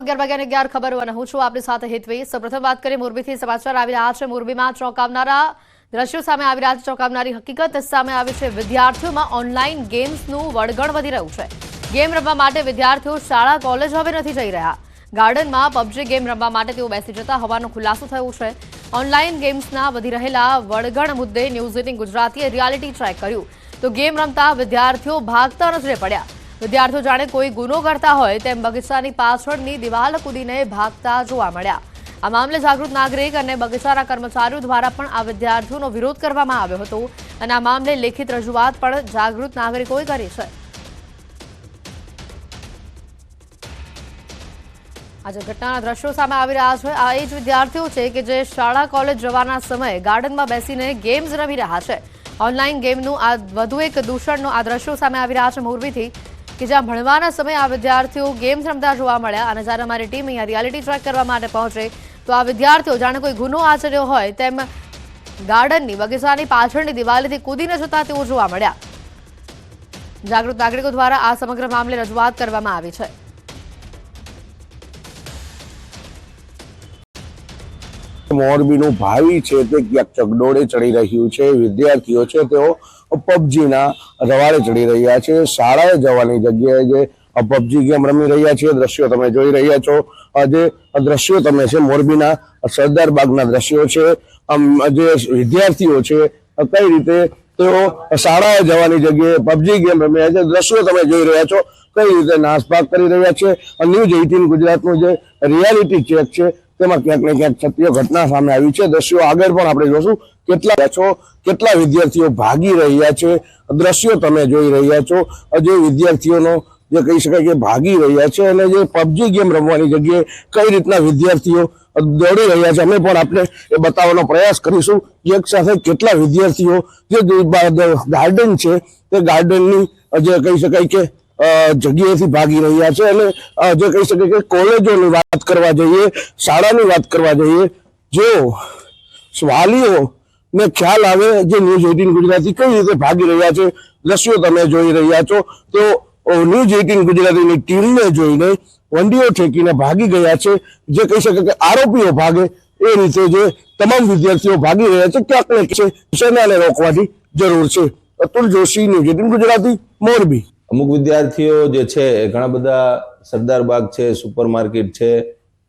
11 વાગ્યાની 11 ખબર અને હું છું આપની સાથે હેતવી। સૌપ્રથમ વાત કરીએ મોરબીથી સમાચાર આવી રહ્યા છે। મોરબીમાં ચોંકાવનારા દ્રશ્યો સામે આવી રહ્યા છે। ચોંકાવનારી હકીકત સામે આવી છે। વિદ્યાર્થીઓમાં ઓનલાઈન ગેમ્સનું વળગણ વધી રહ્યું છે। ગેમ રમવા માટે વિદ્યાર્થીઓ શાળા કોલેજ હવે નથી જઈ રહ્યા। ગાર્ડનમાં પબજી ગેમ રમવા માટે તેઓ બેસી જતા હોવાનો ખુલાસો થયો છે। ઓનલાઈન ગેમ્સના વધી રહેલા વળગણ મુદ્દે ન્યૂઝ 18 ગુજરાતીએ રિયાલિટી ચેક કર્યું તો ગેમ રમતા વિદ્યાર્થીઓ ભાગતા નજરે પડ્યા। વિદ્યાર્થીઓ જાણે કોઈ ગુનો કરતા હોય તેમ બગીચાની પાછળની દિવાલ કૂદીને ભાગતા જોવા મળ્યા। આ મામલે જાગૃત નાગરિક અને બગીચાના કર્મચારીઓ દ્વારા પણ આ વિદ્યાર્થીઓનો વિરોધ કરવામાં આવ્યો હતો અને આ મામલે લેખિત રજૂઆત પણ જાગૃત નાગરિકોએ કરી છે। આજે ઘટનાના દ્રશ્યો સામે આવી રહ્યા છે। આ એ જ વિદ્યાર્થીઓ છે કે જે શાળા કોલેજ જવાના સમયે ગાર્ડનમાં બેસીને ગેમ્સ રમી રહ્યા છે। ઓનલાઈન ગેમનું આ વધુ એક દૂષણનો આ દ્રશ્યો સામે આવી રહ્યા છે મોરબીથી કે જ્યાં ભણવાના સમયે આ વિદ્યાર્થીઓ ગેમ્સ રમતા જોવા મળ્યા અને જ્યારે અમારી ટીમ અહીંયા રિયાલિટી ટ્રેક કરવા માટે પહોંચે તો આ વિદ્યાર્થીઓ જાણે કોઈ ગુનો આચર્યો હોય તેમ ગાર્ડનની બગીચાની પાછળની દિવાલેથી કૂદીને જતા તેઓ જોવા મળ્યા। જાગૃત નાગરિકો દ્વારા આ સમગ્ર મામલે રજૂઆત કરવામાં આવી છે। મોરબીનું ભાવિ છે તે ક્યાંક ચગડોળે ચડી રહ્યું છે। વિદ્યાર્થીઓ છે તેઓ પબજીના રવાડે ચડી રહ્યા છે। શાળાએ જવાની જગ્યાએ જે પબજી ગેમ રમી રહ્યા છે દ્રશ્યો તમે જોઈ રહ્યા છો। જે દ્રશ્યો તમે છે મોરબીના સરદાર બાગના દ્રશ્યો છે। જે વિદ્યાર્થીઓ છે કઈ રીતે તેઓ શાળાએ જવાની જગ્યાએ પબજી ગેમ રમી રહ્યા છે દ્રશ્યો તમે જોઈ રહ્યા છો। કઈ રીતે નાસભાગ કરી રહ્યા છે। ન્યૂઝ 18 ગુજરાતનું જે રિયાલિટી ચેક છે તેમાં ક્યાંક ને ક્યાંક સત્ય ઘટના સામે આવી છે। દ્રશ્યો આગળ પણ આપણે જોશું। કેટલા વિદ્યાર્થીઓ ભાગી રહ્યા છે દ્રશ્યો તમે જોઈ રહ્યા છો। જે વિદ્યાર્થીઓનો જે કહી શકાય કે ભાગી રહ્યા છે અને જે પબજી ગેમ રમવાની જગ્યાએ કઈ રીતના વિદ્યાર્થીઓ દોડી રહ્યા છે અમે પણ આપણે એ બતાવવાનો પ્રયાસ કરીશું। એક સાથે કેટલા વિદ્યાર્થીઓ જે ગાર્ડન છે તે ગાર્ડનની જે કહી શકાય કે જગ્યાએથી ભાગી રહ્યા છે અને જે કહી શકાય કે કોલેજોની વાત કરવા જઈએ શાળાની વાત કરવા જઈએ જો વાલીઓ ને ખ્યાલ આવે જે ન્યૂઝ 18 ગુજરાતી કઈ રીતે ભાગી રહ્યા છે દ્રશ્યો તમે જોઈ રહ્યા છો તો ન્યૂઝ 18 ગુજરાતીની ટીમને જોઈને વંડીઓ ઠેકીને ભાગી ગયા છે। જે કહી શકે કે આરોપીઓ ભાગે એ રીતે જે તમામ વિદ્યાર્થીઓ ભાગી રહ્યા છે ક્યાંક ને ક્યાંક સેનાને રોકવાની જરૂર છે। અતુલ જોશી, ન્યૂઝ 18 ગુજરાતી, મોરબી। અમુક વિદ્યાર્થીઓ જે છે ઘણા બધા સરદાર બાગ છે, સુપર માર્કેટ છે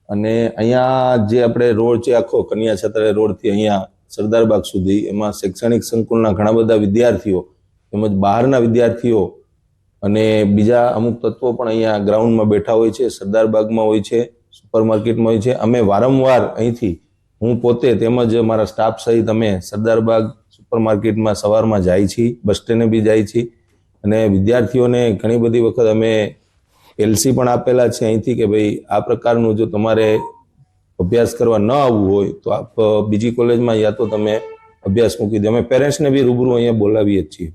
અને અહીંયા જે આપણે રોડ છે આખો કન્યા છત્ર રોડથી અહીંયા સરદાર બાગ સુધી એમાં શૈક્ષણિક સંકુલના ઘણા બધા વિદ્યાર્થીઓ તેમજ બહારના વિદ્યાર્થીઓ અને બીજા અમુક તત્વો પણ અહીંયા ગ્રાઉન્ડમાં બેઠા હોય છે, સરદાર બાગમાં હોય છે, સુપર માર્કેટમાં હોય છે। અમે વારંવાર અહીંથી હું પોતે તેમજ મારા સ્ટાફ સહિત અમે સરદાર બાગ સુપર માર્કેટમાં સવારમાં જાય છીએ, બસ સ્ટેન્ડે બી જાય છીએ અને વિદ્યાર્થીઓને ઘણી બધી વખત અમે એલસી પણ આપેલા છે અહીંથી કે ભાઈ આ પ્રકારનું જો તમારે અભ્યાસ કરવા ન આવવું હોય તો આપ બીજી કોલેજમાં યા તો તમે અભ્યાસ મૂકી દો। અમે પેરેન્ટ્સને બી રૂબરૂ અહીંયા બોલાવીએ છીએ।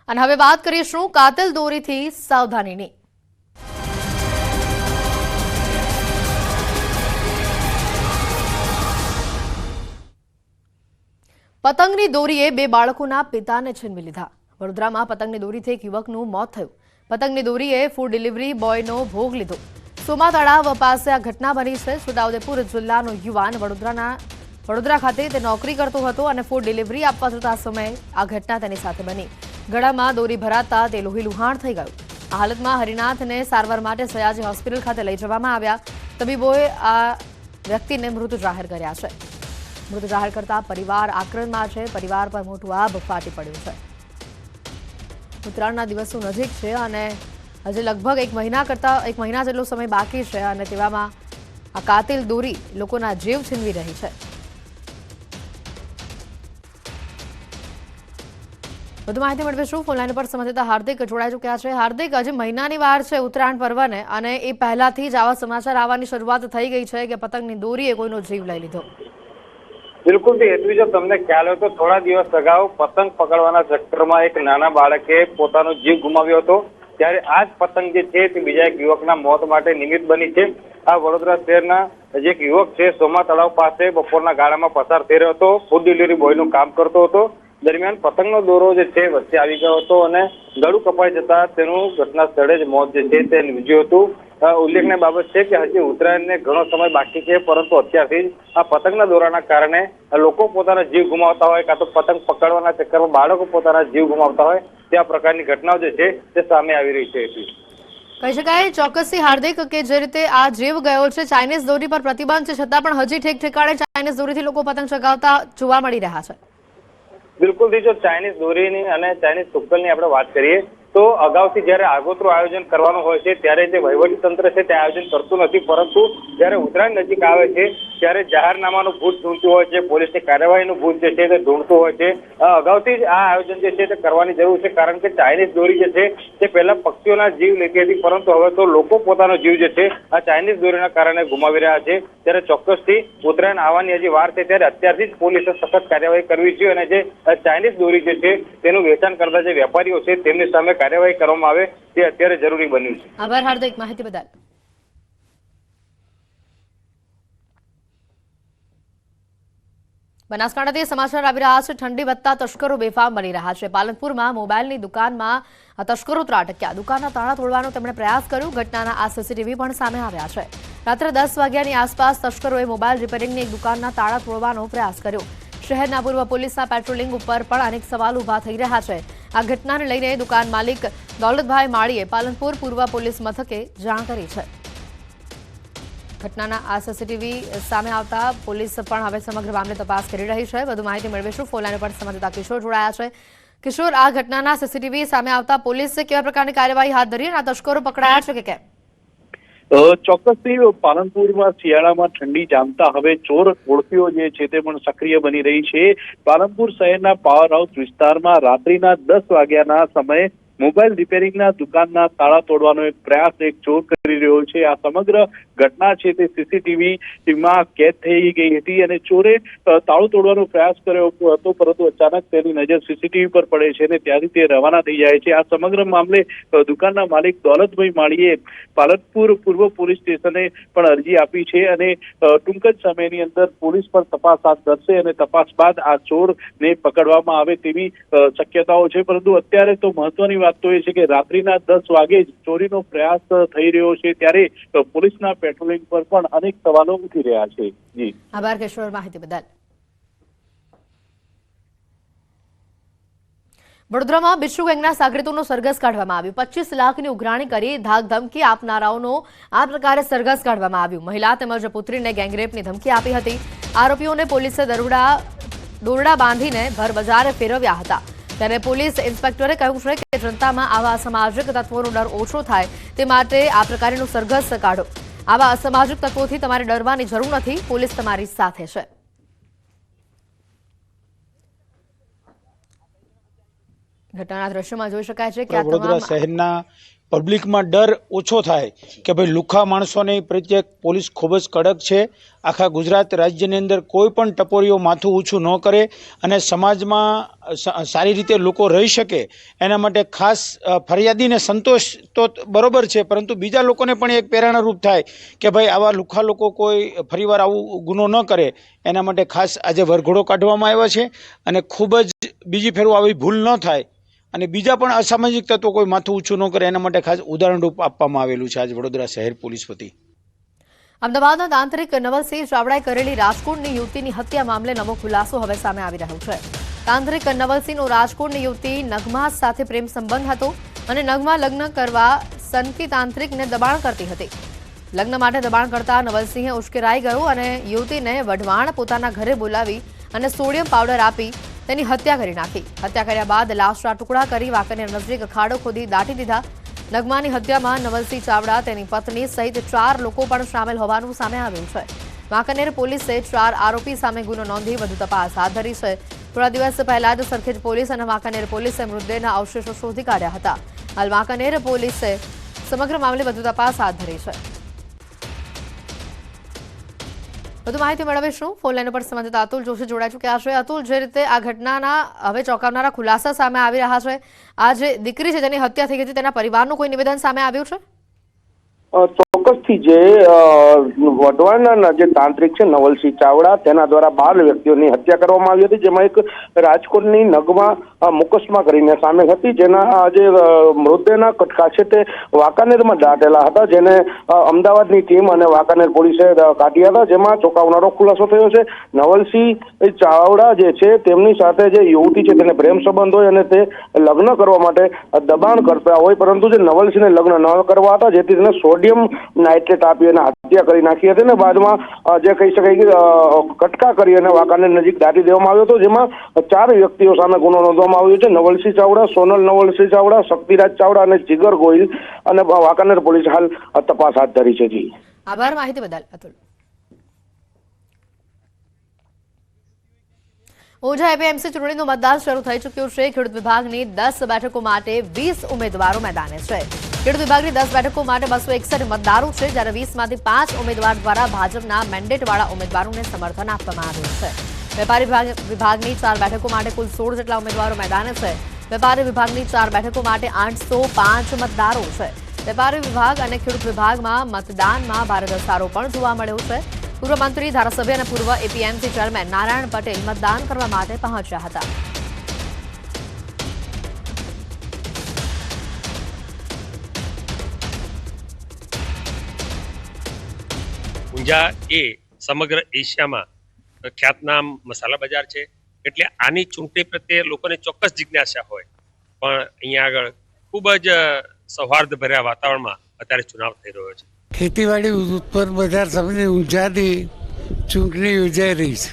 અને હવે વાત કરીશું કાતિલ દોરીથી સાવધાનીની। પતંગની દોરીએ બે બાળકોના પિતાને છીનવી લીધા। વડોદરામાં પતંગની દોરીથી એક યુવકનું મોત થયું। પતંગની દોરીએ ફૂડ ડિલિવરી બોયનો ભોગ લીધો। સોમા તળાવ પાસે આ ઘટના બની છે। છોટાઉદેપુર જિલ્લાનો યુવાન વડોદરા ખાતે તે નોકરી કરતો હતો અને ફૂડ ડિલિવરી આપવા જતા સમયે આ ઘટના તેની સાથે બની। ગળામાં દોરી ભરાતા તે લોહીલુહાણ થઈ ગયું। આ હાલતમાં હરિનાથને સારવાર માટે સયાજી હોસ્પિટલ ખાતે લઈ જવામાં આવ્યા। તબીબોએ આ વ્યક્તિને મૃત જાહેર કર્યા છે। મૃત જાહેર કરતા પરિવાર આક્રમમાં છે। પરિવાર પર મોટું આભ ફાટી પડ્યું છે। ઉત્તરાયણના દિવસો નજીક છે અને હજી લગભગ એક મહિના જેટલો સમય બાકી છે અને તેવામાં આ કાતિલ દોરી લોકોના જીવ છીનવી રહી છે। વધુ માહિતી મેળવીશું। ફોનલાઈન પર સંવાદદાતા હાર્દિક જોડાઈ ચૂક્યા છે। હાર્દિક, હજી મહિનાની વાર છે ઉત્તરાયણ પર્વને અને એ પહેલાથી જ આવા સમાચાર આવવાની શરૂઆત થઈ ગઈ છે કે પતંગની દોરીએ કોઈનો જીવ લઈ લીધો। બિલકુલ હેતવી, જો તમને ખ્યાલ હોય તો થોડા દિવસ અગાઉ પતંગ પકડવાના ચક્કરમાં એક નાના બાળકે પોતાનો જીવ ગુમાવ્યો હતો। ત્યારે આ જ પતંગ જે છે તે બીજા એક યુવકના મોત માટે નિમિત્ત બની છે। આ વડોદરા શહેરના જે એક યુવક છે સોમા તળાવ પાસે બપોરના ગાળામાં પસાર થઈ રહ્યો હતો, ફૂડ ડિલિવરી બોયનું કામ કરતો હતો। દરમિયાન પતંગનો દોરો જે છે વચ્ચે આવી ગયો હતો અને ગળું કપાઈ જતા તેનું ઘટના સ્થળે જ મોત જે છે તે નીપજ્યું હતું। ઉલ્લેખનીય બાબત છે કે હજી ઉત્તરાયણને ઘણો સમય બાકી છે, પરંતુ અત્યારથી જ આ પતંગના દોરાના કારણે લોકો પોતાના જીવ ગુમાવતા હોય, કાં તો પતંગ પકડવાના ચક્કરમાં બાળકો પોતાના જીવ ગુમાવતા હોય, તે આ પ્રકારની ઘટનાઓ જે છે તે સામે આવી રહી છે. કહી શકાય ચોક્કસથી હાર્દિક કે જે રીતે આ જીવ ગયો છે, ચાઇનીઝ દોરી પર પ્રતિબંધ છે છતાં પણ હજી ઠેક ઠેકાણે ચાઇનીઝ દોરીથી લોકો પતંગ ચગાવતા જોવા મળી રહ્યા છે. બિલકુલ, જો ચાઇનીઝ દોરીની અને ચાઇનીઝ તુક્કલની આપણે વાત કરીએ તો અગાઉથી જ્યારે આગોતરું આયોજન કરવાનું હોય છે ત્યારે જે વહીવટી તંત્ર છે તે આયોજન કરતું નથી, પરંતુ જ્યારે ઉત્તરાયણ નજીક આવે છે ત્યારે જાહેરનામાનું ભૂત ઢૂંઢતું હોય છે, પોલીસની કાર્યવાહીનું ભૂત જે છે તે ઢૂંઢતું હોય છે. અગાઉથી જ આ આયોજન જે છે તે કરવાની જરૂર છે, કારણ કે ચાઇનીઝ દોરી જે છે તે પહેલા પક્ષીઓના જીવ લેતી હતી, પરંતુ હવે તો લોકો પોતાનો જીવ જે છે આ ચાઇનીઝ દોરીના કારણે ગુમાવી રહ્યા છે. ત્યારે ચોક્કસથી ઉત્તરાયણ આવવાની હજી વાર છે, ત્યારે અત્યારથી જ પોલીસે સખત કાર્યવાહી કરવી જોઈએ અને જે ચાઇનીઝ દોરી જે છે તેનું વેચાણ કરતા જે વેપારીઓ છે તેમની સામે કાર્યવાહી કરવામાં આવે તે અત્યારે જરૂરી બન્યું છે. આભાર હાર્દિક માહિતી બદલ. બનાસકાંઠાથી સમાચાર આવી રહ્યા છે. ઠંડી વધતા તસ્કરો બેફામ બની રહ્યા છે. પાલનપુરમાં મોબાઈલની દુકાનમાં તસ્કરો ત્રાટક્યા. દુકાનના તાળા તોડવાનો તેમણે પ્રયાસ કર્યો. ઘટનાના આ સીસીટીવી પણ સામે આવ્યા છે. રાત્રે 10 વાગ્યાની આસપાસ તસ્કરોએ મોબાઈલ રિપેરિંગની એક દુકાનના તાળા તોડવાનો પ્રયાસ કર્યો. શહેરના પૂર્વ પોલીસના પેટ્રોલિંગ ઉપર પણ અનેક સવાલ ઉભા થઈ રહ્યા છે. આ ઘટનાને લઈને દુકાન માલિક દોલતભાઈ માળીએ પાલનપુર પૂર્વ પોલીસ મથકે જાણ કરી છે. ઘટનાના આ સીસીટીવી સામે આવતા પોલીસ પણ હવે સમગ્ર મામલે તપાસ કરી રહી છે. વધુ માહિતી મેળવીશું. ફોનલાઈન પર સંવાદદાતા કિશોર જોડાયા છે. કિશોર, આ ઘટનાના સીસીટીવી સામે આવતા પોલીસે કેવા પ્રકારની કાર્યવાહી હાથ ધરી અને આ તસ્કરો પકડાયા છે કે કેમ? ચોક્કસથી પાલનપુરમાં શિયાળામાં ઠંડી જામતા હવે ચોર ઓળખીઓ જે છે તે પણ સક્રિય બની રહી છે. પાલનપુર શહેરના પાવર હાઉસ વિસ્તારમાં રાત્રિના 10 વાગ્યાના સમયે મોબાઈલ રિપેરિંગના દુકાનના તાળા તોડવાનો એક પ્રયાસ એક ચોર કરી રહ્યો છે. આ સમગ્ર ઘટના છે તે સીસીટીવીમાં કેદ થઈ ગઈ હતી અને ચોરે તાળું તોડવાનો પ્રયાસ કર્યો હતો, પરંતુ અચાનક તેની નજર સીસીટીવી પર પડે છે અને ત્યાંથી તે રવાના થઈ જાય છે. આ સમગ્ર મામલે દુકાનના માલિક દોલતભાઈ માળીએ પાલનપુર પૂર્વ પોલીસ સ્ટેશને પણ અરજી આપી છે અને ટૂંક જ સમયની અંદર પોલીસ પણ તપાસ હાથ ધરશે અને તપાસ બાદ આ ચોરને પકડવામાં આવે તેવી શક્યતાઓ છે. પરંતુ અત્યારે તો મહત્વની વાત તો એ છે કે રાત્રિના 10 વાગે જ ચોરીનો પ્રયાસ થઈ રહ્યો છે, ત્યારે પોલીસના પેટ્રોલિંગ પર પણ અનેક સવાલો ઉઠી રહ્યા છે. જી આભાર કિશોર માહિતી બદલ. વડોદરામાં બિચ્છુ ગેંગના સાગરીતોનો સરઘસ કાઢવામાં આવ્યું. 25 લાખની ઉઘરાણી કરી ધાક ધમકી આપનારાઓનો આ પ્રકારે સરઘસ કાઢવામાં આવ્યું. મહિલા તેમજ પુત્રીને ગેંગરેપની ધમકી આપી હતી. આરોપીઓને પોલીસે દોરડા બાંધીને ભર બજારે ફેરવ્યા હતા. ત્યારે પોલીસ ઇન્સ્પેક્ટરે કહ્યું છે કે જનતામાં આવા અસામાજિક તત્વોનો ડર ઓછો થાય તે માટે આ પ્રકારનું સરઘસ કાઢો. આવા અસામાજિક તત્વોથી તમારે ડરવાની જરૂર નથી. પોલીસ તમારી સાથે છે. ઘટનાના દ્રશ્યોમાં જોઈ શકાય છે કે વડોદરા શહેરના પબ્લિકમાં ડર ઓછો થાય કે ભાઈ લુખ્ખા માણસોની પ્રત્યે પોલીસ ખૂબ જ કડક છે. આખા ગુજરાત રાજ્યની અંદર કોઈ પણ ટપોરીઓ માથું ઊંચું ન કરે અને સમાજમાં સારી રીતે લોકો રહી શકે એના માટે ખાસ ફરિયાદીને સંતોષ તો બરોબર છે, પરંતુ બીજા લોકોને પણ એક પ્રેરણારૂપ થાય કે ભાઈ આવા લુખ્ખા લોકો કોઈ ફરીવાર આવું ગુનો ન કરે. એના માટે ખાસ આજે વરઘોડો કાઢવામાં આવ્યો છે અને ખૂબ જ બીજી ફેરું આવી ભૂલ ન થાય અને બીજા પણ અસામાજિક તત્વો કોઈ માથું ઊંચું ન કરે એના માટે ખાસ ઉદાહરણરૂપ આપવામાં આવેલું છે આજે વડોદરા શહેર પોલીસ વતી. અમદાવાદના તાંત્રિક નવલસિંહ ચાવડાએ કરેલી રાજકોટની યુવતીની હત્યા મામલે નવો ખુલાસો હવે સામે આવી રહ્યો છે. તાંત્રિક નવલસિંહનો રાજકોટની યુવતી નગમા સાથે પ્રેમ સંબંધ હતો અને નગમા લગ્ન કરવા સનકી તાંત્રિકને દબાણ કરતી હતી. લગ્ન માટે દબાણ કરતા નવલસિંહે ઉશ્કેરાઈ ગયો અને યુવતીને વઢવાણ પોતાના ઘરે બોલાવી અને સોડિયમ પાવડર આપી તેની હત્યા કરી નાખી. હત્યા કર્યા બાદ લાશના ટુકડા કરી વાંકાનેર નજીક ખાડો ખોદી દાટી દીધા. નગમાની હત્યામાં નવલસિંહ ચાવડા, તેની પત્ની સહિત 4 લોકો પણ સામેલ હોવાનું સામે આવ્યું છે. વાંકાનેર પોલીસે 4 આરોપી સામે ગુનો નોંધી વધુ તપાસ હાથ ધરી છે. થોડા દિવસ પહેલા જ સરખેજ પોલીસ અને વાંકાનેર પોલીસે મૃતદેહના અવશેષો શોધી કાઢ્યા હતા. હાલ વાંકાનેર પોલીસે સમગ્ર મામલે વધુ તપાસ હાથ ધરી છે. વધુ માહિતી મેળવીશું. ફોનલાઈન પર સંવાદદાતા અતુલ જોશી જોડાઈ ચૂક્યા છે. અતુલ, જે રીતે આ ઘટનાના હવે ચોંકાવનારા ખુલાસા સામે આવી રહ્યા છે, આ જે દીકરી છે જેની હત્યા થઈ ગઈ હતી તેના પરિવારનું કોઈ નિવેદન સામે આવ્યું છે? ચોક્કસથી જે વઢવાણના જે તાંત્રિક છે નવલસિંહ ચાવડા તેના દ્વારા 12 વ્યક્તિઓની હત્યા કરવામાં આવી હતી, જેમાં એક રાજકોટની નગમા મુકસ્મા કરીને સામેલ હતી, જેના જે મૃતદેહના કટકા છે તે વાંકાનેરમાં દાટેલા હતા, જેને અમદાવાદની ટીમ અને વાંકાનેર પોલીસે કાઢ્યા હતા, જેમાં ચોંકાવનારો ખુલાસો થયો છે. નવલસિંહ ચાવડા જે છે તેમની સાથે જે યુવતી છે તેને પ્રેમ સંબંધ હોય અને તે લગ્ન કરવા માટે દબાણ કરતા હોય, પરંતુ જે નવલસિંહને લગ્ન ન કરવા હતા, જેથી તેને સોડિયમ નાઇટ્રેટ આપી અને હત્યા કરી નાખી હતી અને બાદમાં જે કહી શકાય કે કટકા કરી અને વાંકાનેર નજીક દાટી દેવામાં આવ્યો હતો, જેમાં 4 વ્યક્તિઓ સામે ગુનો નોંધવામાં આવ્યો છે. નવલસિંહ ચાવડા, સોનલ નવલસિંહ ચાવડા, શક્તિરાજ ચાવડા અને જીગર ગોહિલ, અને વાંકાનેર પોલીસ હાલ તપાસ હાથ ધરી છે. જી આભાર માહિતી બદલ અતુલ. ઊંઝા એપીએમસી ચૂંટણીનું મતદાન શરૂ થઈ ચૂક્યું છે. ખેડૂત વિભાગની 10 બેઠકો માટે 20 ઉમેદવારો મેદાને છે. ખેડૂત વિભાગની 10 બેઠકો માટે 261 મતદારો છે, જ્યારે 20માંથી 5 ઉમેદવાર દ્વારા ભાજપના મેન્ડેટવાળા ઉમેદવારોને સમર્થન આપવામાં આવ્યું છે. વેપારી વિભાગની 4 બેઠકો માટે કુલ 16 જેટલા ઉમેદવારો મેદાને છે. વેપારી વિભાગની 4 બેઠકો માટે 805 મતદારો છે. વેપારી વિભાગ અને ખેડૂત વિભાગમાં મતદાનમાં ભારે ઘસારો પણ જોવા મળ્યો છે. પૂર્વ મંત્રી, ધારાસભ્ય અને પૂર્વ એપીએમસી ચેરમેન નારાયણ પટેલ મતદાન કરવા માટે પહોંચ્યા હતા. ઊંઝા એ સમગ્ર એશિયામાં ખ્યાતનામ મસાલા બજાર છે, એટલે આની ચૂંટણી પ્રત્યે લોકોને ચોક્કસ જિજ્ઞાસા હોય, પણ અહીંયા આગળ ખૂબ જ સૌહાર્દભર્યા વાતાવરણમાં અત્યારે ચુનાવ થઈ રહ્યો છે. ખેતીવાડી ઉત્પન્ન બજાર સમિતિ ઊંઝાની ચૂંટણી યોજાઈ રહી છે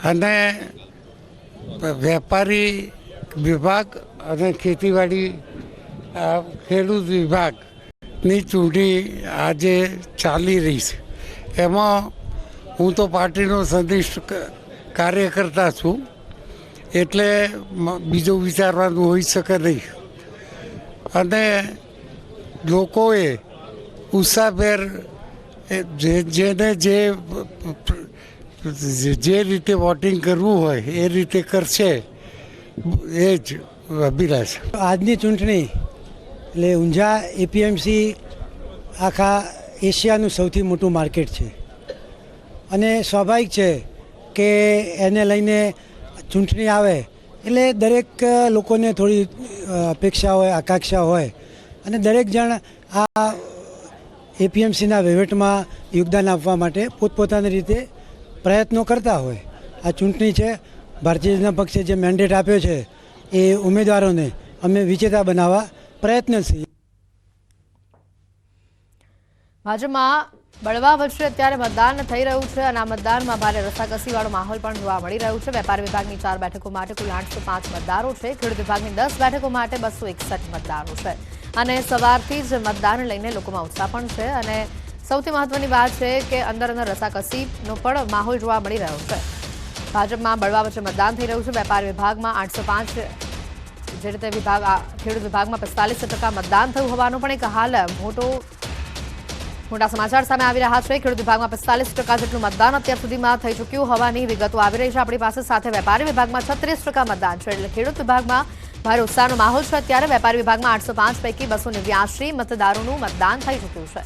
અને વેપારી વિભાગ અને ખેતીવાડી ખેડૂત વિભાગની ચૂંટણી આજે ચાલી રહી છે. એમાં હું તો પાર્ટીનો સંનિષ્ઠ કાર્યકર્તા છું, એટલે બીજું વિચારવાનું હોઈ શકે નહીં. અને લોકોએ ઉત્સાહભેર જેને જે રીતે વોટિંગ કરવું હોય એ રીતે કરશે, એ જ અભિલાષ. આજની ચૂંટણી એટલે ઊંઝા એપીએમસી આખા એશિયાનું સૌથી મોટું માર્કેટ છે અને સ્વાભાવિક છે કે એને લઈને ચૂંટણી આવે એટલે દરેક લોકોને થોડી અપેક્ષા હોય, આકાંક્ષા હોય અને દરેક જણ આ એપીએમસીના વહીવટમાં યોગદાન આપવા માટે પોતપોતાની રીતે પ્રયત્નો કરતા હોય. આ ચૂંટણી છે, ભારતીય જનતા પક્ષે જે મેન્ડેટ આપ્યો છે એ ઉમેદવારોને અમે વિજેતા બનાવવા પ્રયત્નશીલ. ભાજપમાં બળવા વચ્ચે અત્યારે મતદાન થઈ રહ્યું છે અને આ મતદાનમાં ભારે રસાકસીવાળો માહોલ પણ જોવા મળી રહ્યું છે. વેપારી વિભાગની 4 બેઠકો માટે કુલ 805 મતદારો છે. ખેડૂત વિભાગની 10 બેઠકો માટે 261 મતદારો છે અને સવારથી જ મતદાન લઈને લોકોમાં ઉત્સાહ પણ છે. અને સૌથી મહત્વની વાત છે કે અંદર રસાકસીનો પણ માહોલ જોવા મળી રહ્યો છે. ભાજપમાં બળવા વચ્ચે મતદાન થઈ રહ્યું છે. વેપારી વિભાગમાં 805, જે રીતે ખેડૂત વિભાગમાં 45% મતદાન થયું હોવાનો પણ એક હાલ મોટા સમાચાર સામે આવી રહ્યા છે. ખેડૂત વિભાગમાં 45% જેટલું મતદાન અત્યાર સુધીમાં થઈ ચૂક્યું હોવાની વિગતો આવી રહી છે આપણી પાસે. સાથે વેપારી વિભાગમાં 36% મતદાન છે, એટલે ખેડૂત વિભાગમાં ભારે ઉત્સાહનો માહોલ છે. અત્યારે વેપારી વિભાગમાં 805 પૈકી 289 મતદારોનું મતદાન થઈ ચૂક્યું છે.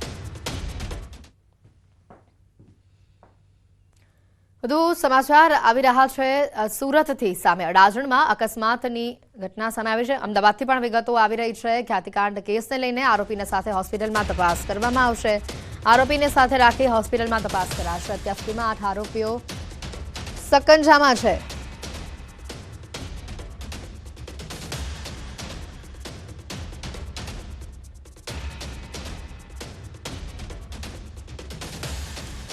વધુ સમાચાર આવી રહ્યા છે સુરતથી. સામે અડાજણમાં અકસ્માતની ઘટના સામે આવી છે. અમદાવાદથી પણ વિગતો આવી રહી છે. ખ્યાતિકાંડ કેસને લઈને આરોપીને સાથે હોસ્પિટલમાં તપાસ કરવામાં આવશે. આરોપીને સાથે રાખી હોસ્પિટલમાં તપાસ કરાશે. અત્યાર સુધીમાં 8 આરોપીઓ સકંજામાં છે.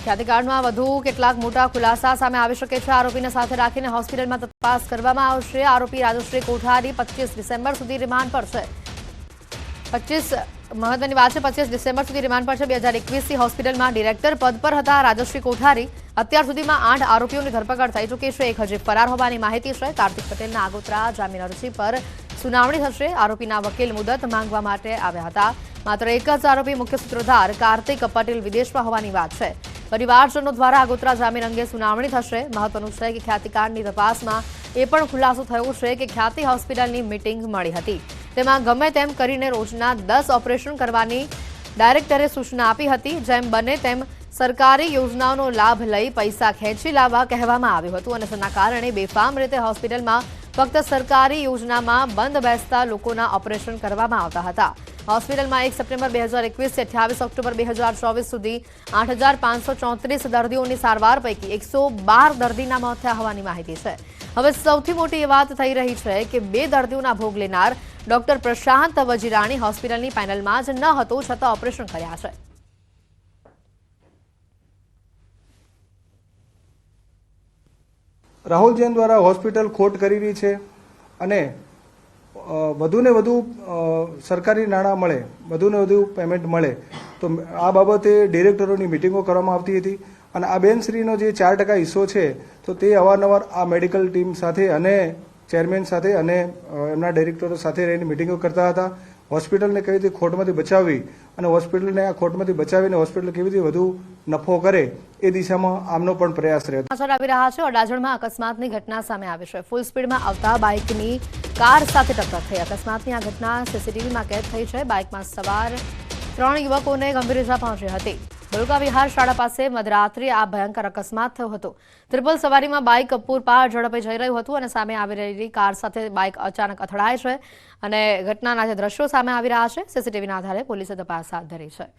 ખ્યાતિકાંડમાં વધુ કેટલાક મોટા ખુલાસા સામે આવી શકે છે. આરોપીને સાથે રાખીને હોસ્પિટલમાં તપાસ કરવામાં આવશે. આરોપી રાજશ્રી કોઠારી 25 ડિસેમ્બર સુધી રિમાન્ડ પર છે. મહત્વની વાત છે, 25 ડિસેમ્બર સુધી રિમાન્ડ પર છે. 2021થી હોસ્પિટલમાં ડિરેક્ટર પદ પર હતા રાજશ્રી કોઠારી. અત્યાર સુધીમાં 8 આરોપીઓની ધરપકડ થઈ ચૂકી છે. એક હજી ફરાર હોવાની માહિતી છે. કાર્તિક પટેલના આગોતરા જામીન અરજી પર સુનાવણી થશે. આરોપીના વકીલ મુદત માંગવા માટે આવ્યા હતા. માત્ર એક જ આરોપી મુખ્ય સૂત્રધાર કાર્તિક પટેલ વિદેશમાં હોવાની વાત છે. પરિવારજનો દ્વારા આગોતરા જામીન અંગે સુનાવણી થશે. મહત્વનું છે કે ખ્યાતિકાંડની તપાસમાં એ પણ ખુલાસો થયો છે કે ખ્યાતિ હોસ્પિટલની મીટિંગ મળી હતી. તેમાં ગમે તેમ કરીને રોજના 10 ઓપરેશન કરવાની ડાયરેક્ટરે સૂચના આપી હતી, જેમ બને તેમ સરકારી યોજનાઓનો લાભ લઈ પૈસા ખેંચી લાવવા કહેવામાં આવ્યું હતું અને તેના કારણે બેફામ રીતે હોસ્પિટલમાં ફક્ત સરકારી યોજનામાં બંધ બેસતા લોકોના ઓપરેશન કરવામાં આવતા હતા. હોસ્પિટલમાં 1 સપ્ટેમ્બર 2021 થી 28 ઓક્ટોબર 2024 સુધી 8,534 દર્દીઓની સારવાર પૈકી 112 દર્દીના મોત થયા હોવાની માહિતી છે. હવે સૌથી મોટી વાત થઈ રહી છે કે 2 દર્દીઓના ભોગ લેનાર ડોક્ટર પ્રશાંત વજીરાણી હોસ્પિટલની પેનલમાં જ ન હતો, છતાં ઓપરેશન કર્યા છે. રાહુલ જૈન દ્વારા હોસ્પિટલ ખોટ કરી રહી છે અને વધુને વધુ સરકારી નાણાં મળે, વધુને વધુ પેમેન્ટ મળે તો આ બાબતે ડિરેક્ટરોની મિટિંગો કરવામાં આવતી હતી અને આ બેનશ્રીનો જે 4% હિસ્સો છે તો તે અવારનવાર આ મેડિકલ ટીમ સાથે અને ચેરમેન સાથે અને એમના ડિરેક્ટરો સાથે રહીને મિટિંગો કરતા હતા. હોસ્પિટલને કેવી રીતે ખોટમાંથી બચાવવી અને હોસ્પિટલને આ ખોટમાંથી બચાવીને હોસ્પિટલ કેવી રીતે વધુ નફો કરે એ દિશામાં આમનો પણ પ્રયાસ રહ્યો. સમાચાર આવી રહ્યા છે. અડાજણમાં અકસ્માતની ઘટના સામે આવી છે. ફૂલ સ્પીડમાં આવતા બાઇકની કાર સાથે ટક્કર થઈ. અકસ્માતની આ ઘટના સીસીટીવીમાં કેદ થઈ છે. બાઇકમાં સવાર 3 યુવકોને ગંભીર ઇજા પહોંચી હતી. બલુકા વિહાર શાળા પાસે મધરાત્રે આ ભયંકર અકસ્માત થયો હતો. ત્રિપલ સવારીમાં બાઇક પૂરપાટ ઝડપે જઈ રહ્યું હતું અને સામે આવી રહેલી કાર સાથે બાઇક અચાનક અથડાય છે અને ઘટનાના જે દ્રશ્યો સામે આવી રહ્યા છે. સીસીટીવીના આધારે પોલીસે તપાસ હાથ ધરી છે.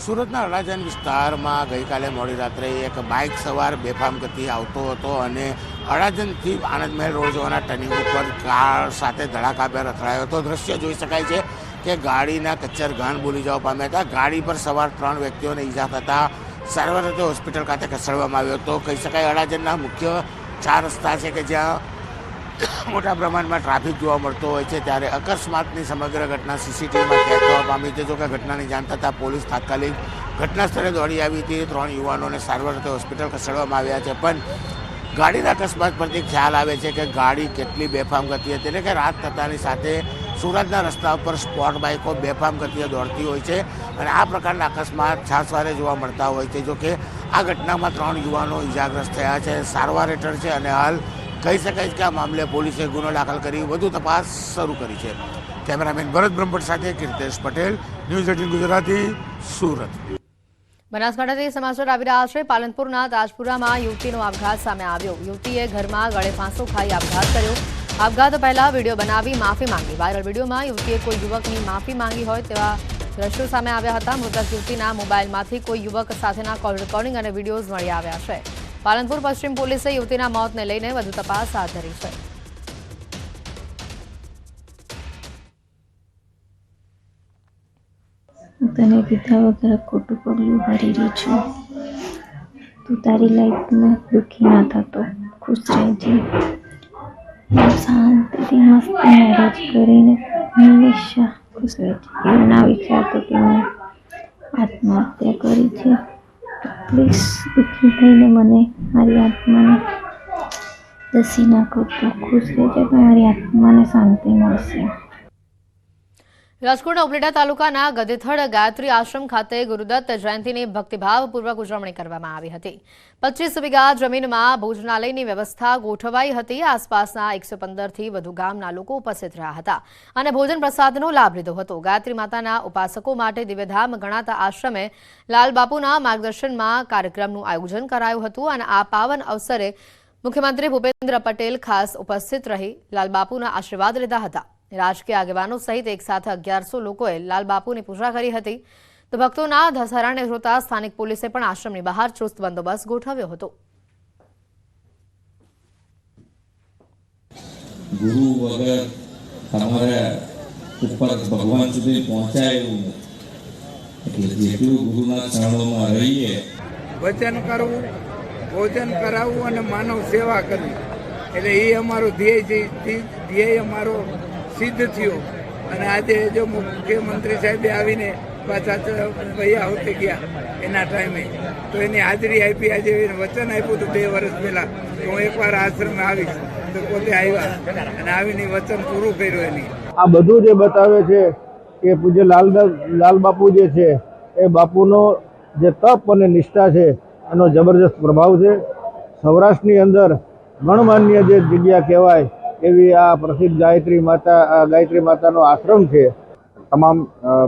સુરતના અડાજણ વિસ્તારમાં ગઈકાલે મોડી રાત્રે એક બાઇક સવાર બેફામ ગતિએ આવતો હતો અને અડાજણથી આનંદ મહેલ રોડ જવાના ટર્નિંગ ઉપર કાર સાથે ધડાકાભેર અથડાયો હતો. દ્રશ્ય જોઈ શકાય છે કે ગાડીના કચ્ચર ઘાણ બોલી જવા પામ્યા હતા. ગાડી પર સવાર 3 વ્યક્તિઓને ઈજા થતાં સારવાર અર્થે હોસ્પિટલ ખાતે ખસેડવામાં આવ્યો હતો. કહી શકાય અડાજણના મુખ્ય 4 રસ્તા છે કે જ્યાં મોટા પ્રમાણમાં ટ્રાફિક જોવા મળતો હોય છે, ત્યારે અકસ્માતની સમગ્ર ઘટના સીસીટીવીમાં કેદ થવા પામી છે. જોકે ઘટનાની જાણ થતાં પોલીસ તાત્કાલિક ઘટના સ્થળે દોડી આવી હતી. 3 યુવાનોને સારવાર અર્થે હોસ્પિટલ ખસેડવામાં આવ્યા છે. પણ ગાડીના અકસ્માત પરથી ખ્યાલ આવે છે કે ગાડી કેટલી બેફામ ગતિ હતી. એટલે કે રાત થતાની સાથે સુરતના રસ્તા ઉપર સ્પોર્ટ બાઇકો બેફામ ગતિએ દોડતી હોય છે અને આ પ્રકારના અકસ્માત છાસવારે જોવા મળતા હોય છે. જોકે આ ઘટનામાં 3 યુવાનો ઇજાગ્રસ્ત થયા છે, સારવાર હેઠળ છે અને હાલ કહી શકાય કે આ મામલે પોલીસે ગુનો દાખલ કરી વધુ તપાસ શરૂ કરી છે. કેમેરામેન ભરત બ્રહ્મભટ્ટ સાથે કીર્તેશ પટેલ, ન્યૂઝ 18 ગુજરાતી, સુરત. બનાસકાંઠાથી સમાચાર આવી રહ્યા છે. પાલનપુરના તાજપુરામાં યુવતીનો આપઘાત સામે આવ્યો. યુવતીએ ઘરમાં ગળે ફાંસો ખાઈ આપઘાત કર્યો. આપઘાત પહેલા વિડીયો બનાવી માફી માંગી. વાયરલ વિડીયોમાં યુવતીએ કોઈ યુવકની માફી માંગી હોય તેવા દ્રશ્યો સામે આવ્યા હતા. મૃતક યુવતીના મોબાઈલમાંથી કોઈ યુવક સાથેના કોલ રેકોર્ડિંગ અને વિડીયોઝ મળી આવ્યા છે. પાલનપુર પશ્ચિમ પોલીસે યુવતીના મોતને લઈને વધુ તપાસ હાથ ધરી છે. તને પીધા વગર ખોટું પગલું ભરી રહી છું. તું તારી લાઈફમાં દુઃખી ના થતો, ખુશ રહેજે. શાંતિથી મસ્ત મેરેજ કરીને હંમેશા ખુશ રહેજે. એવું ના વિચારતો કે મેં આત્મહત્યા કરી છે. પ્લીઝ દુઃખી થઈને મને મારી આત્માને દસી નાખો તો ખુશ રહેજે. મારી આત્માને શાંતિ મળશે. રાજકોટના ઉપલેટા તાલુકાના ગદેથડ ગાયત્રી આશ્રમ ખાતે ગુરુદત્ત જયંતિની ભક્તિભાવપૂર્વક ઉજવણી કરવામાં આવી હતી. 25 વીઘા જમીનમાં ભોજનાલયની વ્યવસ્થા ગોઠવાઈ હતી. આસપાસના 115થી વધુ ગામના લોકો ઉપસ્થિત રહ્યા હતા અને ભોજન પ્રસાદનો લાભ લીધો હતો. ગાયત્રી માતાના ઉપાસકો માટે દિવ્યધામ ગણાતા આશ્રમે લાલબાપુના માર્ગદર્શનમાં કાર્યક્રમનું આયોજન કરાયું હતું અને આ પાવન અવસરે મુખ્યમંત્રી ભૂપેન્દ્ર પટેલ ખાસ ઉપસ્થિત રહી લાલબાપુના આશીર્વાદ લીધા હતા. રાજકીય આગેવાનો સહિત એક સાથે 1100 લોકોએ લાલબાપુની પૂજા કરી હતી. તો ભક્તોના ધસારાને જોતા સ્થાનિક પોલીસે પણ આશ્રમની બહાર ચુસ્ત બંદોબસ્ત ગોઠવ્યો હતો. ગુરુ વગર તમારા ઉપર ભગવાન સુધી પહોંચાય એવું એટલે જેટલું ગુરુના ચરણોમાં રહીએ, વચન કરવું, ભોજન કરાવવું અને માનવ સેવા કરવી, એટલે એ અમારો ધ્યેય અમારો સિદ્ધ થયો. અને આજે જો મુખ્યમંત્રી સાહેબે આવીને પાછા વૈયા હોતે ગયા એના ટાઈમે તો એની હાજરી આપી. આજે વચન આપ્યું હતું 2 વર્ષ પહેલાં કે હું એકવાર આશ્રમે આવીશ, તો પોતે આવ્યા અને આવીને વચન પૂરું કર્યું. એની આ બધું જે બતાવે છે કે પૂજ્ય લાલ બાપુ જે છે એ બાપુનો જે તપ અને નિષ્ઠા છે એનો જબરજસ્ત પ્રભાવ છે. સૌરાષ્ટ્રની અંદર ગણમાન્ય જે જગ્યા કહેવાય એવી આ પ્રસિદ્ધ ગાયત્રી માતાનો આશ્રમ છે. તમામ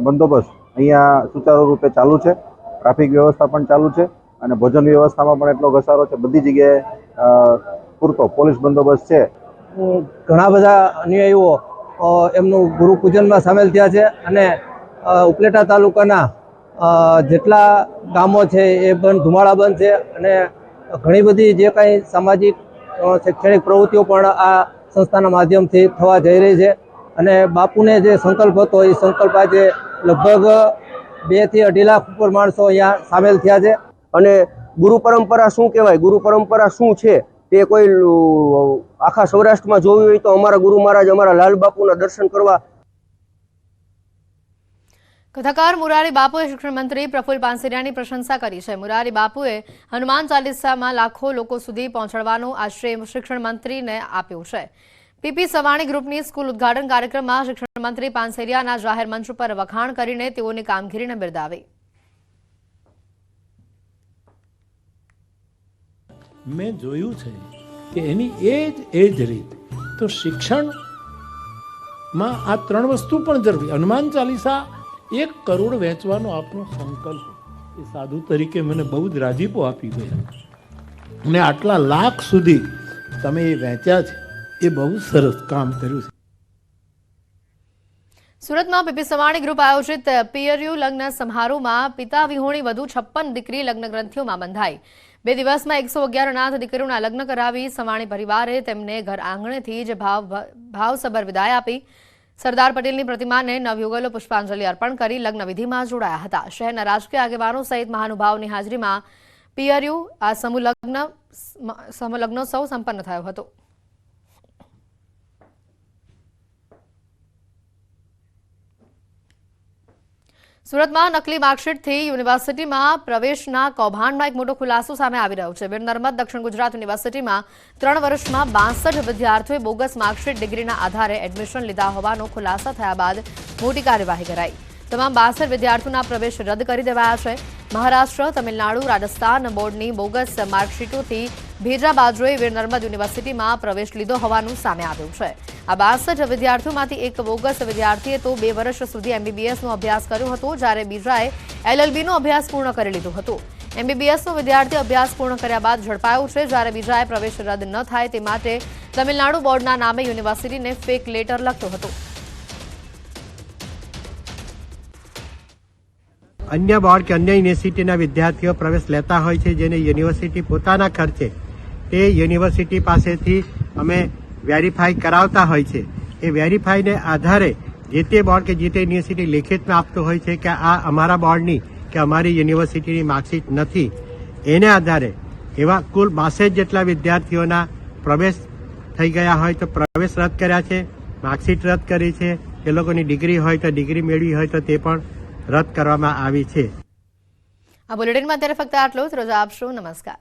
બંદોબસ્ત અહીંયા સુચારુ રૂપે ચાલુ છે. ટ્રાફિક વ્યવસ્થા પણ ચાલુ છે અને ભોજન વ્યવસ્થામાં પણ એટલો ઘસારો છે. બધી જગ્યાએ પૂરતો પોલીસ બંદોબસ્ત છે. ઘણા બધા અનુયાયીઓ એમનું ગુરુ પૂજનમાં સામેલ થયા છે અને ઉપલેટા તાલુકાના જેટલા ગામો છે એ પણ ધુમાડા બંધ છે અને ઘણી બધી જે કાંઈ સામાજિક શૈક્ષણિક પ્રવૃત્તિઓ પણ આ સંસ્થાના માધ્યમથી થવા જઈ રહી છે અને બાપુને જે સંકલ્પ હતો એ સંકલ્પ આજે લગભગ 2 થી 2.5 લાખ ઉપર માણસો અહીંયા સામેલ થયા છે. અને ગુરુ પરંપરા શું કહેવાય, ગુરુ પરંપરા શું છે તે કોઈ આખા સૌરાષ્ટ્રમાં જોવી હોય તો અમારા ગુરુ મહારાજ અમારા લાલ બાપુના દર્શન કરવા. કથાકાર મુરારી બાપુએ શિક્ષણ મંત્રી પ્રફુલ્લ પાનસેરિયાની પ્રશંસા કરી છે. મુરારી બાપુએ હનુમાન ચાલીસામાં લાખો લોકો સુધી પહોંચાડવાનો આશ્રય શિક્ષણ મંત્રીને આપ્યો છે. પીપી સવાણી ગ્રુપની સ્કૂલ ઉદ્ઘાટન કાર્યક્રમમાં શિક્ષણ મંત્રી પાનસેરિયાના જાહેર મંચ પર વખાણ કરીને તેઓની કામગીરીને બિરદાવી. મેં જોયું છે કે એની એ જ રીત તો શિક્ષણમાં આ 3 વસ્તુ પણ જરૂરી. હનુમાન ચાલીસા 1 કરોડ વેચવાનો આપનો સંકલ્પ એ સાધુ તરીકે મને બહુ જ રાજીપો આપી ગયા અને આટલા લાખ સુધી તમે એ વેચ્યા છે એ બહુ સરસ કામ કર્યું છે. સુરતમાં પીપી સવાણી ગ્રુપ આયોજિત પિયરિયુ લગ્ન સમારોહમાં પિતા વિહોણી વધુ 56 દીકરી લગ્ન ગ્રંથિઓમાં બંધાઈ. 2 દિવસમાં 111 અનાથ દીકરીઓના લગ્ન કરાવી સવાણી પરિવારે તેમને ઘર આંગણેથી જ ભાવસભર વિદાય આપી. સરદાર પટેલની પ્રતિમાને નવયુગલો પુષ્પાંજલિ અર્પણ કરી લગ્ન વિધિમાં જોડાયા હતા. શહેરના રાજકીય આગેવાનો સહિત મહાનુભાવોની હાજરીમાં પિયરિયુ આ સમૂહ લગ્નોત્સવ સંપન્ન થયો હતો. સુરતમાં નકલી માર્કશીટથી યુનિવર્સિટીમાં પ્રવેશના કૌભાંડનો એક મોટો ખુલાસો સામે આવી રહ્યો છે. વીર નર્મદ દક્ષિણ ગુજરાત યુનિવર્સિટીમાં 3 વર્ષમાં 62 વિદ્યાર્થીઓએ બોગસ માર્કશીટ ડિગ્રીના આધારે એડમિશન લીધા હોવાનો ખુલાસો થયા બાદ મોટી કાર્યવાહી કરાઈ. તમામ 62 વિદ્યાર્થીઓના પ્રવેશ રદ કરી દેવાયા છે. મહારાષ્ટ્ર, તમિલનાડુ, રાજસ્થાન બોર્ડની બોગસ માર્કશીટોથી ભેજા બાજુએ વીર નર્મદ યુનિવર્સિટીમાં પ્રવેશ લીધો હોવાનું સામે આવ્યું છે. આ 62 વિદ્યાર્થીઓમાંથી એક બોગસ વિદ્યાર્થીએ તો 2 વર્ષ સુધી MBBSનો અભ્યાસ કર્યો હતો, જ્યારે બીજાએ LLBનો અભ્યાસ પૂર્ણ કરી લીધો હતો. MBBSનો વિદ્યાર્થી અભ્યાસ પૂર્ણ કર્યા બાદ ઝડપાયો છે, જ્યારે બીજાએ પ્રવેશ રદ ન થાય તે માટે તમિલનાડુ બોર્ડના નામે યુનિવર્સિટીને ફેક લેટર લખ્યો હતો. અન્ય બોર્ડ કે અન્ય યુનિવર્સિટીના વિદ્યાર્થીઓ પ્રવેશ લેતા હોય છે, જેને યુનિવર્સિટી પોતાના ખર્ચે તે યુનિવર્સિટી પાસેથી અમે વેરીફાઈ કરાવતા હોય છે. એ વેરીફાઈને આધારે જે તે બોર્ડ કે જે તે યુનિવર્સિટી લેખિતમાં આપતું હોય છે કે આ અમારા બોર્ડની કે અમારી યુનિવર્સિટીની માર્કશીટ નથી. એને આધારે એવા કુલ 62 જેટલા વિદ્યાર્થીઓના પ્રવેશ થઈ ગયા હોય તો પ્રવેશ રદ કર્યા છે, માર્કશીટ રદ કરી છે. એ લોકોની ડિગ્રી હોય તો ડિગ્રી મેળવી હોય તો તે પણ રદ કરવામાં આવી છે. આ બુલેટિનમાં અત્યારે ફક્ત આટલું જ. રજા આપશો. નમસ્કાર.